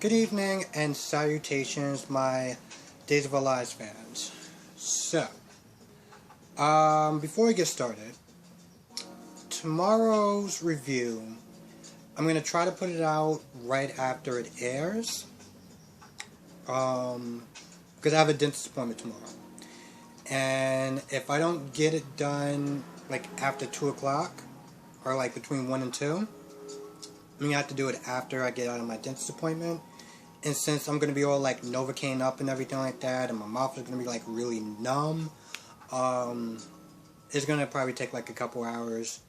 Good evening and salutations, my Days of Our Lives fans. So, before we get started, tomorrow's review, I'm going to try to put it out right after it airs, because I have a dentist appointment tomorrow. And if I don't get it done, like, after 2 o'clock, or, like, between 1 and 2, I'm going to have to do it after I get out of my dentist appointment. And since I'm going to be all, like, Novocaine up and everything like that, and my mouth is going to be, like, really numb, it's going to probably take, like, a couple hours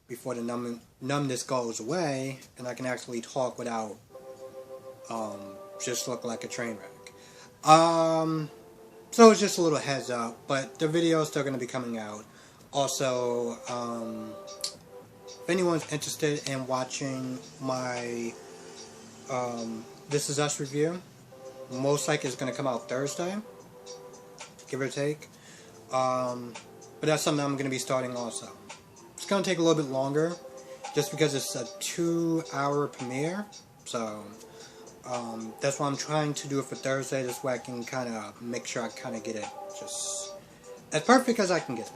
before the numbness goes away, and I can actually talk without, just look like a train wreck. So it's just a little heads up, but the video is still going to be coming out. Also, if anyone's interested in watching my, This Is Us review, most likely it's going to come out Thursday, give or take. But that's something I'm going to be starting also. It's going to take a little bit longer, just because it's a 2-hour premiere. So, that's why I'm trying to do it for Thursday, this way I can kind of make sure I kind of get it just as perfect as I can get it.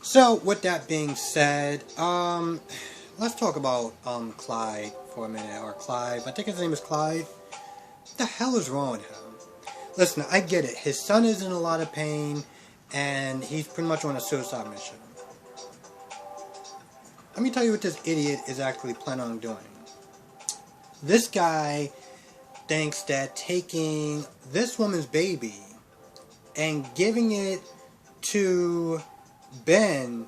So, with that being said, let's talk about Clyde for a minute, or Clive. I think his name is Clyde. What the hell is wrong with him? Listen, I get it. His son is in a lot of pain, and he's pretty much on a suicide mission. Let me tell you what this idiot is actually planning on doing. This guy thinks that taking this woman's baby and giving it to Ben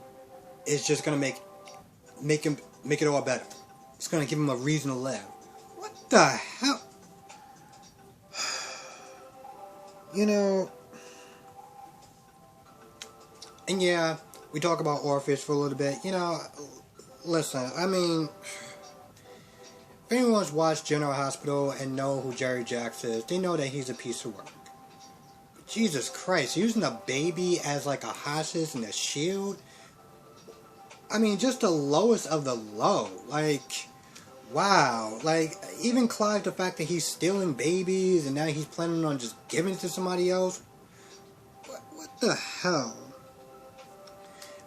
is just gonna make it all better. It's gonna give him a reason to live. What the hell? You know, and yeah, we talk about Orpheus for a little bit. You know, listen, I mean, if anyone's watched General Hospital and know who Jerry Jacks is, they know that he's a piece of work. But Jesus Christ, using a baby as like a hostage and a shield. I mean, just the lowest of the low. Like, wow. Like, even Clive, the fact that he's stealing babies and now he's planning on just giving it to somebody else. What the hell?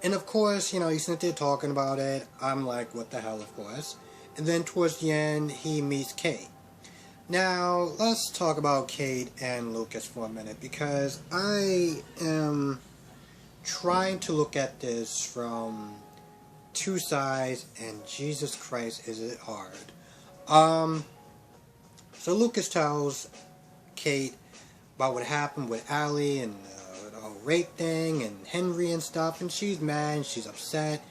And of course, you know, he's sitting there talking about it. I'm like, what the hell, of course. And then towards the end, he meets Kate. Now, let's talk about Kate and Lucas for a minute, because I am trying to look at this from two sides, and Jesus Christ, is it hard. So Lucas tells Kate about what happened with Allie and the whole rape thing and Henry and stuff, and she's mad and she's upset,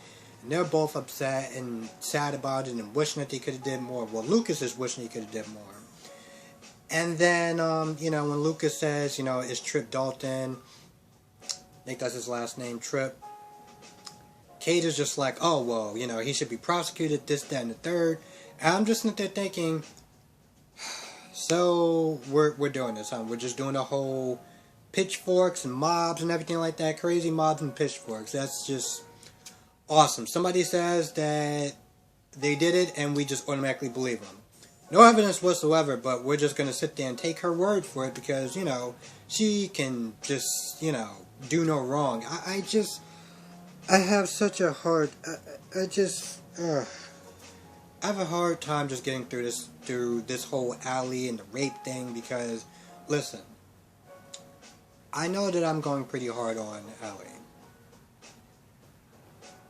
and they're both upset and sad about it and wishing that they could have did more. Well, Lucas is wishing he could have did more. And then, you know, when Lucas says, you know, it's Trip Dalton, I think that's his last name, Trip, Kate is just like, oh, well, you know, he should be prosecuted, this, that, and the third. And I'm just sitting there thinking, so we're doing this, huh? We're just doing the whole pitchforks and mobs and everything like that. Crazy mobs and pitchforks. That's just awesome. Somebody says that they did it and we just automatically believe them. No evidence whatsoever, but we're just going to sit there and take her word for it because, you know, she can just, you know, do no wrong. I have such a hard, I have a hard time just getting through this whole Allie and the rape thing, because, listen, I know that I'm going pretty hard on Allie.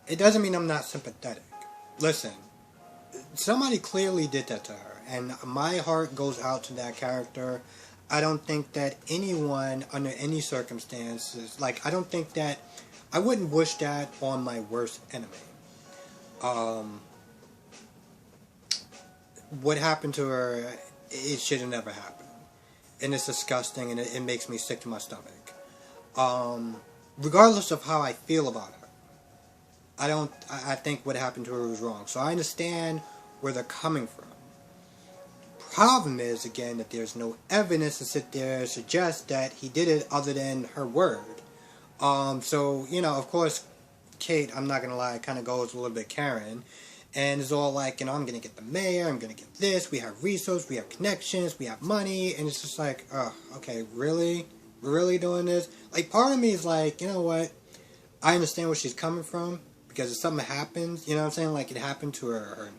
It doesn't mean I'm not sympathetic. Listen, somebody clearly did that to her, and my heart goes out to that character. I don't think that anyone, under any circumstances, like, I wouldn't wish that on my worst enemy. What happened to her, it should have never happened. And it's disgusting, and it makes me sick to my stomach. Regardless of how I feel about her, I think what happened to her was wrong. So I understand where they're coming from. Problem is, again, that there's no evidence to sit there and suggest that he did it other than her word. So, you know, of course, Kate, I'm not going to lie, kind of goes a little bit Karen, And it's all like, I'm going to get the mayor, I'm going to get this, we have resources, we have connections, we have money, and it's just like, oh, okay, really? We're really doing this? Like, part of me is like, you know what? I understand where she's coming from, because if something happens, you know what I'm saying? Like, it happened to her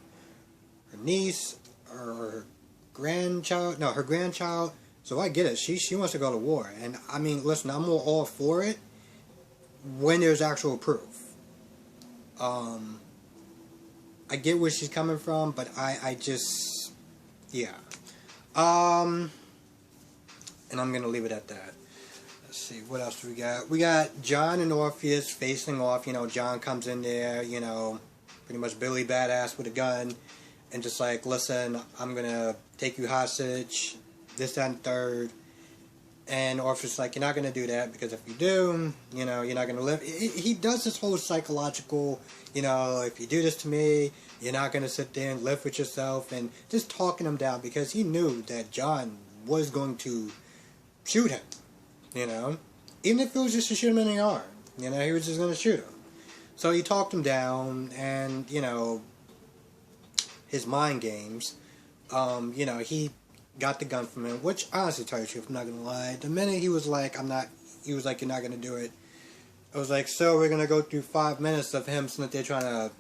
niece, or her grandchild, no, her grandchild, so I get it. She wants to go to war, and I mean, listen, I'm all for it when there's actual proof. I get where she's coming from, but I just, yeah. And I'm gonna leave it at that. Let's see, what else do we got? We got John and Orpheus facing off. John comes in there, pretty much Billy Badass with a gun, and just like, listen, I'm gonna take you hostage, this, that, and third. And Orpheus is like, you're not going to do that, because if you do, you're not going to live. He does this whole psychological, if you do this to me, you're not going to sit there and live with yourself, and just talking him down, because he knew that John was going to shoot him, even if it was just to shoot him in the arm, he was just going to shoot him. So he talked him down, and, his mind games, he got the gun from him, which, honestly, to tell you the truth, I'm not gonna lie, the minute he was like, you're not gonna do it, I was like, so we're gonna go through 5 minutes of him sitting there trying to,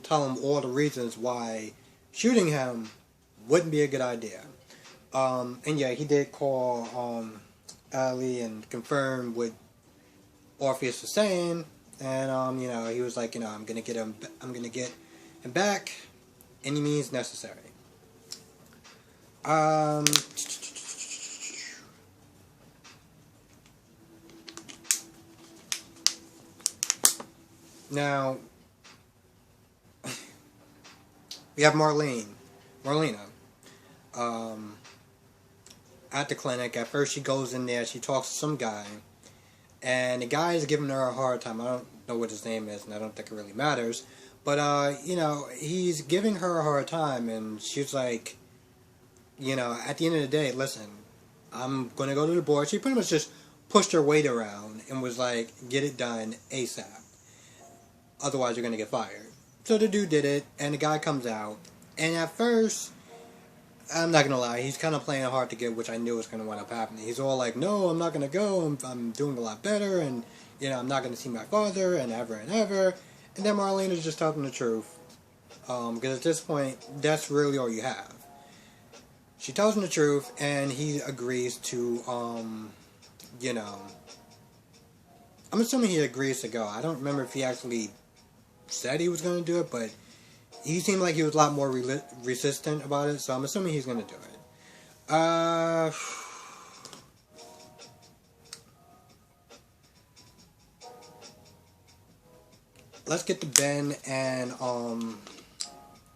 tell him all the reasons why shooting him wouldn't be a good idea. And yeah, he did call, Ali and confirm what Orpheus was saying, and, he was like, I'm gonna get him back, any means necessary. Now, we have Marlena, at the clinic. At first she goes in there, she talks to some guy, and the guy is giving her a hard time. I don't know what his name is, and I don't think it really matters, but, he's giving her a hard time, and she's like, at the end of the day, listen, I'm going to go to the board. She pretty much just pushed her weight around and was like, get it done ASAP. Otherwise, you're going to get fired. So the dude did it, and the guy comes out. And at first, I'm not going to lie, he's kind of playing hard to get, which I knew was going to wind up happening. He's all like, no, I'm not going to go. I'm doing a lot better, and, I'm not going to see my father, and ever and ever. And then Marlena's just telling the truth. Because at this point, that's really all you have. She tells him the truth, and he agrees to, I'm assuming he agrees to go. I don't remember if he actually said he was going to do it, but he seemed like he was a lot more resistant about it, so I'm assuming he's going to do it. Let's get to Ben and,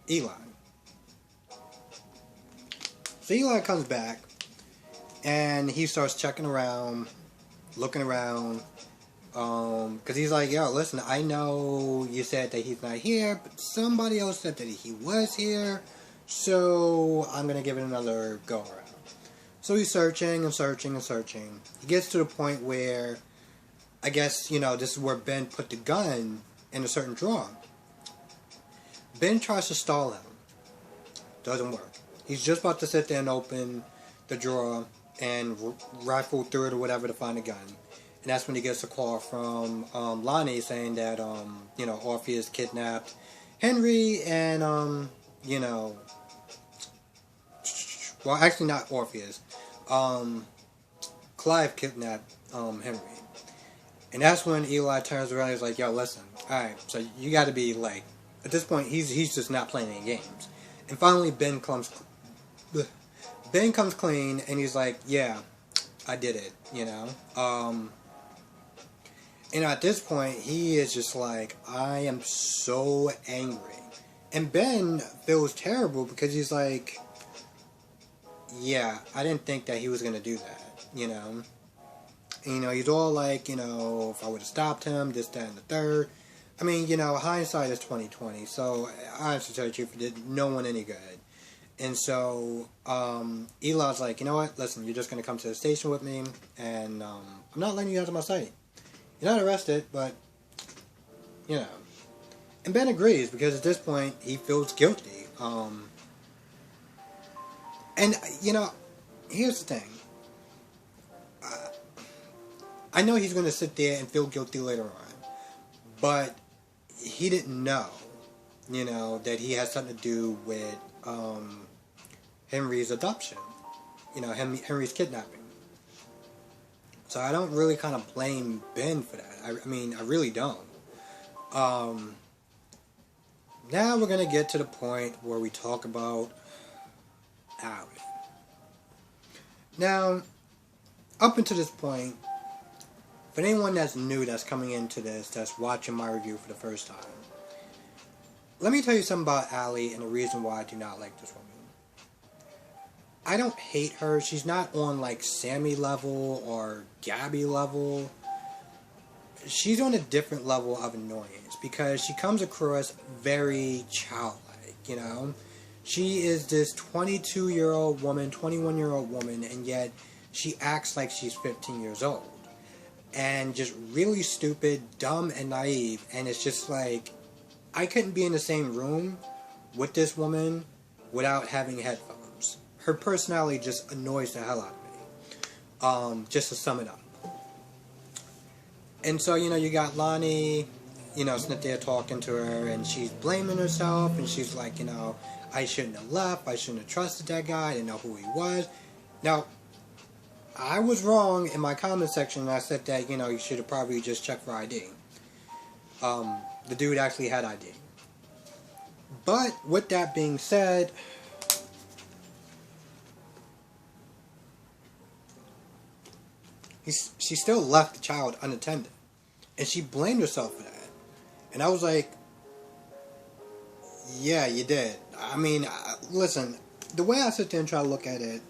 Eli. So Eli comes back, and he starts checking around, looking around, because he's like, yo, listen, I know you said that he's not here, but somebody else said that he was here, so I'm going to give it another go around. So he's searching and searching and searching. He gets to the point where, I guess, this is where Ben put the gun in a certain drawer. Ben tries to stall him. Doesn't work. He's just about to sit there and open the drawer and rifle through it or whatever to find a gun. And that's when he gets a call from Lonnie saying that, Orpheus kidnapped Henry and, well, actually not Orpheus. Clive kidnapped Henry. And that's when Eli turns around and he's like, yo, listen, alright, so you gotta be like, at this point, he's just not playing any games. And finally, Ben comes clean, and he's like, yeah, I did it, And at this point, he is just like, I am so angry. And Ben feels terrible because he's like, yeah, I didn't think that he was going to do that, And, he's all like, if I would have stopped him, this, that, and the third. I mean, hindsight is 20/20, so honestly, to tell you the truth, it did no one any good. And so, Eli's like, you know what, listen, you're just going to come to the station with me, and I'm not letting you out of my sight. You're not arrested, but, And Ben agrees because at this point he feels guilty. And you know, here's the thing. I know he's going to sit there and feel guilty later on, but he didn't know, you know, that he had something to do with Henry's adoption. You know, Henry's kidnapping. So I don't really kind of blame Ben for that. I mean, I really don't. Now we're going to get to the point where we talk about Allie. Now, up until this point, for anyone that's new, that's coming into this, that's watching my review for the first time, let me tell you something about Allie and the reason why I do not like this woman. I don't hate her. She's not on like Sammy level or Gabby level. She's on a different level of annoyance because she comes across very childlike, you know? She is this 22-year-old woman, 21-year-old woman, and yet she acts like she's 15 years old. And just really stupid, dumb, and naive. And it's just like, I couldn't be in the same room with this woman without having headphones. Her personality just annoys the hell out of me. Just to sum it up. And so, you know, you got Lonnie, you know, sitting there talking to her, and she's blaming herself, and she's like, you know, I shouldn't have left, I shouldn't have trusted that guy, I didn't know who he was. Now, I was wrong in my comment section, and I said that, you know, you should have probably just checked for ID. The dude actually had ID. But, with that being said, she still left the child unattended. And she blamed herself for that. And I was like, yeah, you did. I mean, listen, the way I sit there and try to look at it,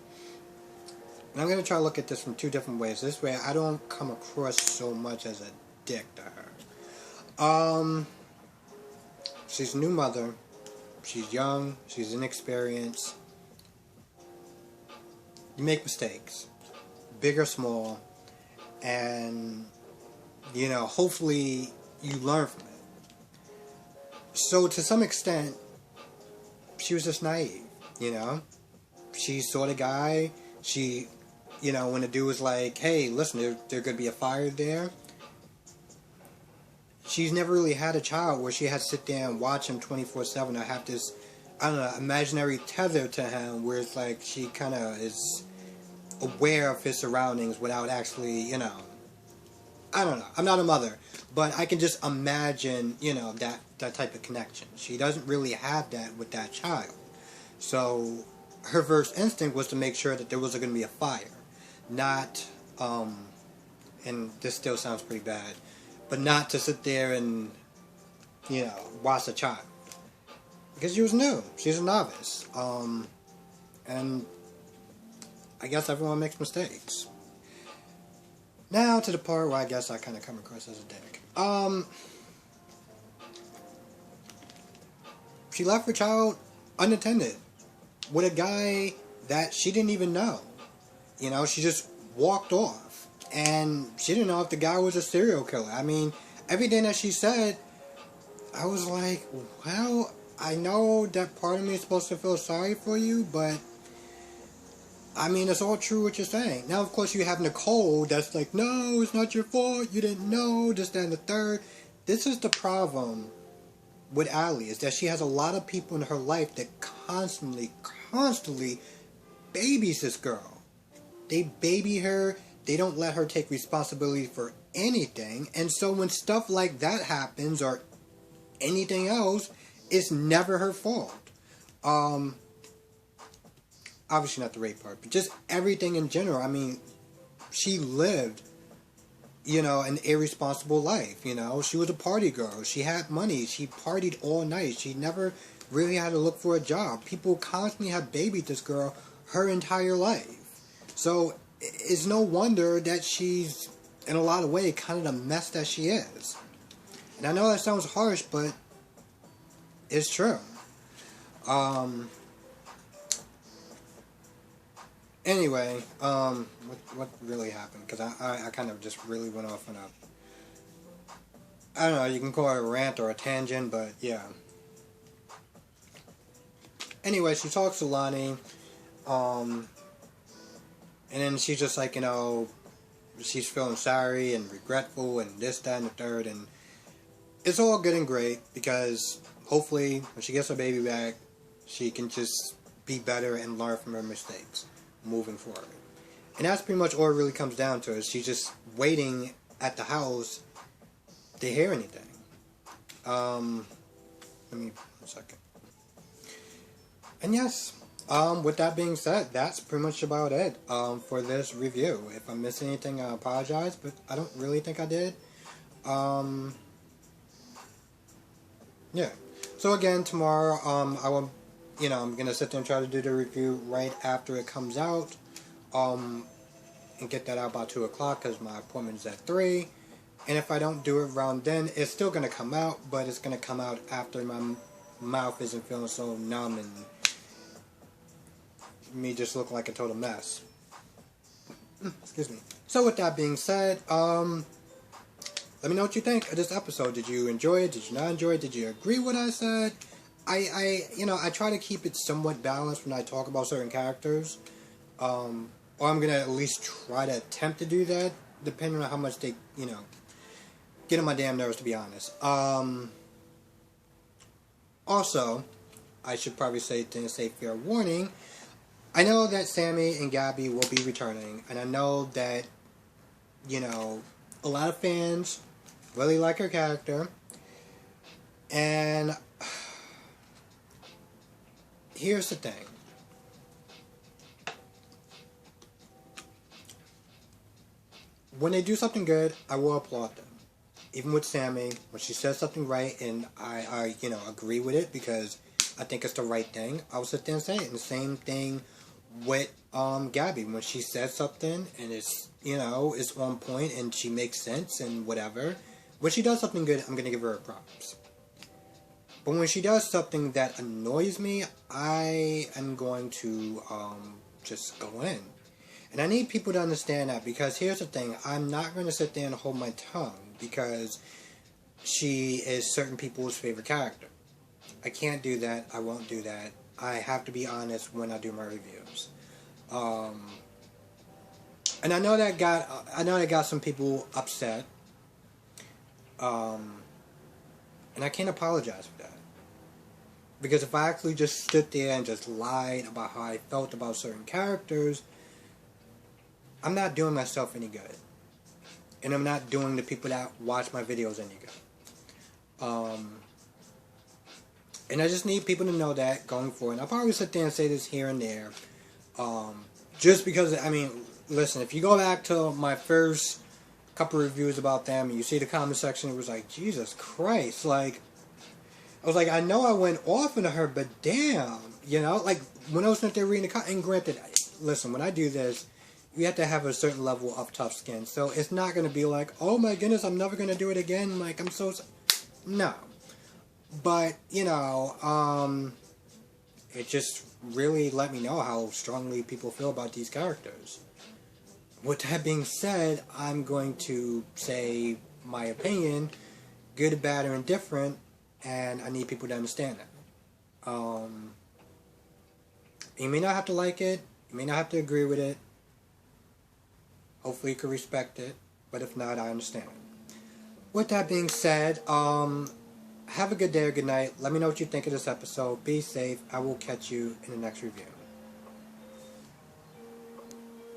and I'm going to try to look at this from two different ways. This way, I don't come across so much as a dick to her. She's a new mother. She's young. She's inexperienced. You make mistakes. Big or small. And, you know, hopefully you learn from it. So, to some extent, she was just naive, you know? She saw the guy. She, you know, when the dude was like, hey, listen, there could be a fire there. She's never really had a child where she had to sit there and watch him 24/7 or have this, I don't know, imaginary tether to him where it's like she kind of is aware of his surroundings without actually, you know, I don't know. I'm not a mother, but I can just imagine, you know, that type of connection. She doesn't really have that with that child. So her first instinct was to make sure that there wasn't going to be a fire. Not, and this still sounds pretty bad, but not to sit there and, you know, watch a child. Because she was new. She's a novice. And I guess everyone makes mistakes. Now to the part where I guess I kind of come across as a dick. She left her child unattended with a guy that she didn't even know. You know, she just walked off. And she didn't know if the guy was a serial killer. I mean, everything that she said, I was like, well, I know that part of me is supposed to feel sorry for you, but I mean, it's all true what you're saying. Now, of course, you have Nicole that's like, no, it's not your fault. You didn't know, this, that, and the third. This is the problem with Allie, is that she has a lot of people in her life that constantly babies this girl. They baby her. They don't let her take responsibility for anything. And so when stuff like that happens or anything else, it's never her fault. Obviously not the rape part, but just everything in general. I mean, she lived, you know, an irresponsible life, you know. She was a party girl. She had money. She partied all night. She never really had to look for a job. People constantly have babied this girl her entire life. So it's no wonder that she's, in a lot of ways, kind of the mess that she is. And I know that sounds harsh, but it's true. Anyway, what really happened? Because I kind of just really went off on I don't know, you can call it a rant or a tangent, but yeah. Anyway, she talks to Lonnie, and then she's just like, she's feeling sorry and regretful and this, that, and the third, and it's all good and great because hopefully when she gets her baby back, she can just be better and learn from her mistakes moving forward. And that's pretty much all it really comes down to, is she's just waiting at the house to hear anything. Let me, 1 second. And yes, with that being said, that's pretty much about it for this review. If I missed anything, I apologize, but I don't really think I did. Yeah. So again, tomorrow, I will, I'm gonna sit there and try to do the review right after it comes out, and get that out by 2 o'clock because my appointment is at 3. And if I don't do it around then, it's still gonna come out, but it's gonna come out after my mouth isn't feeling so numb and me just look like a total mess. Excuse me. So with that being said, let me know what you think of this episode. Did you enjoy it? Did you not enjoy it? Did you agree with what I said? I try to keep it somewhat balanced when I talk about certain characters. Or I'm gonna at least try to attempt to do that, depending on how much they, get on my damn nerves, to be honest. Also, I should probably say fair warning. I know that Sammy and Gabby will be returning, and I know that, a lot of fans really like her character, and here's the thing. When they do something good, I will applaud them. Even with Sammy, when she says something right, and I agree with it because I think it's the right thing, I'll sit there and say it. And the same thing with Gabby, when she says something and it's it's on point and she makes sense and whatever. When she does something good, I'm gonna give her props. But when she does something that annoys me, I am going to just go in. And I need people to understand that, because here's the thing, I'm not going to sit there and hold my tongue because she is certain people's favorite character. I can't do that. I won't do that. I have to be honest when I do my reviews. And I know that got some people upset. And I can't apologize for that. Because if I actually just stood there and just lied about how I felt about certain characters, I'm not doing myself any good. And I'm not doing the people that watch my videos any good. And I just need people to know that going forward. I'll probably sit there and say this here and there. Just because, listen, if you go back to my first couple reviews about them, and you see the comment section, it was like, Jesus Christ, I was like, I know I went off into her, but damn, when I was sitting there reading the comment, and granted, listen, when I do this, you have to have a certain level of tough skin. So it's not going to be like, oh my goodness, I'm never going to do it again. I'm so... No. But, it just really let me know how strongly people feel about these characters. With that being said, I'm going to say my opinion, good, bad, or indifferent, and I need people to understand that. You may not have to like it, you may not have to agree with it. Hopefully you can respect it, but if not, I understand it. With that being said, have a good day or good night. Let me know what you think of this episode. Be safe. I will catch you in the next review.